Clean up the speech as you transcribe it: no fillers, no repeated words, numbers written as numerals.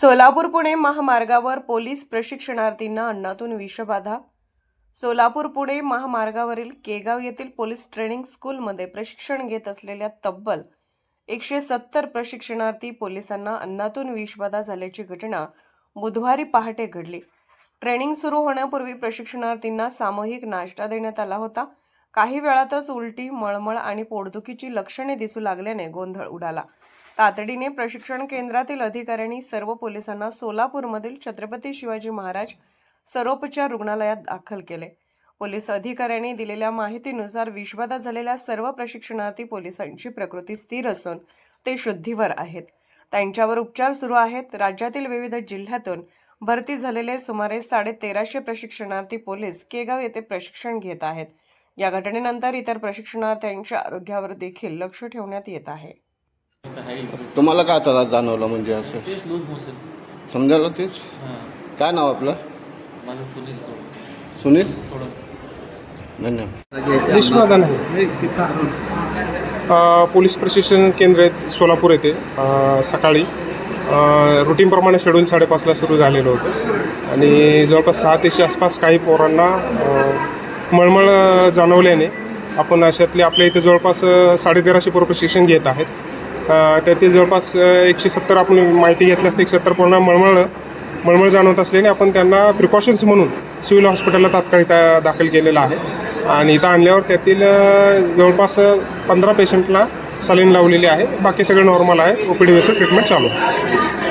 सोलापूर पुणे महामार्गावर पोलीस प्रशिक्षणार्थींना अन्नातून विषबाधा. सोलापूर पुणे महामार्गावरील केगाव येथील पोलीस ट्रेनिंग स्कूलमध्ये प्रशिक्षण घेत असलेल्या तब्बल 170 प्रशिक्षणार्थी पोलिसांना अन्नातून विषबाधा झाल्याची घटना बुधवारी पहाटे घडली. ट्रेनिंग सुरू होण्यापूर्वी प्रशिक्षणार्थींना सामूहिक नाश्ता देण्यात आला होता. काही वेळातच उलटी, मळमळ आणि पोटदुखीची लक्षणे दिसू लागल्याने गोंधळ उडाला. तातडीने प्रशिक्षण केंद्रातील अधिकाऱ्यांनी सर्व पोलिसांना सोलापूरमधील छत्रपती शिवाजी महाराज सर्वोपचार रुग्णालयात दाखल केले. पोलीस अधिकाऱ्यांनी दिलेल्या माहितीनुसार विषबाधा झालेल्या सर्व प्रशिक्षणार्थी पोलिसांची प्रकृती स्थिर असून ते शुद्धीवर आहेत. त्यांच्यावर उपचार सुरू आहेत. राज्यातील विविध जिल्ह्यातून भरती झालेले सुमारे 1350 प्रशिक्षणार्थी पोलीस केगाव येथे प्रशिक्षण घेत आहेत. या घटनेनंतर इतर प्रशिक्षणार्थ्यांच्या आरोग्यावर देखील लक्ष ठेवण्यात येत आहे. तुम्हाला काय त्रास जाणवला म्हणजे असं तेच लूज मोशन. समजायला तेच हां, काय नाव आपलं? माझं सुनील सुनील सोडत. धन्यवाद. विश्वनाथन आहे. पोलीस प्रशिक्षण केंद्र आहे सोलापूर येथे. सकाळी रुटीनप्रमाणे शेड्यूल 5:30ला सुरू झालेलं होतं आणि जवळपास 6 ते 6 आसपास काही पोरांना मळमळ जाणवल्याने आपण अशातले आपल्या इथे जवळपास 1350 पोरं प्रशिक्षण घेत आहेत. त्यातील जवळपास 170 आपण माहिती घेतल्यास 170 पोरांना मळमळ जाणवत असल्याने आपण त्यांना प्रिकॉशन्स म्हणून सिव्हिल हॉस्पिटलला तात्काळ इथं दाखल केलेलं आहे आणि इथं आणल्यावर त्यातील जवळपास 15 पेशंटला सलाईन लावलेली आहे. बाकी सगळे नॉर्मल आहे. OPD बेसिस ट्रीटमेंट चालू आहे.